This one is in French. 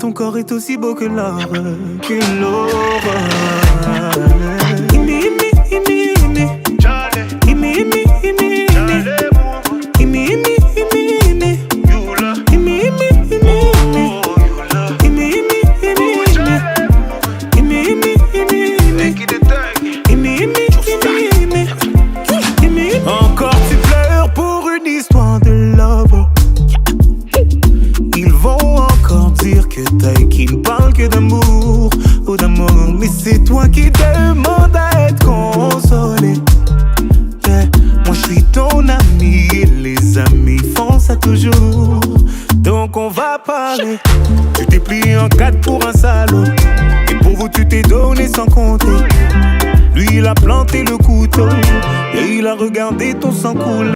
Ton corps est aussi beau que l'or, que l'aurore. Encore tu pleures pour une histoire de love. Ils vont encore dire que t'as qui ne parle que d'amour ou d'amour. Mais c'est toi qui demandes à être consolé. Yeah. Moi je suis ton ami et les amis font ça toujours. Donc on va parler. Tu t'es plié en quatre pour un salaud. Et pour vous tu t'es donné sans compter. Lui il a planté le couteau et il a regardé ton sang couler.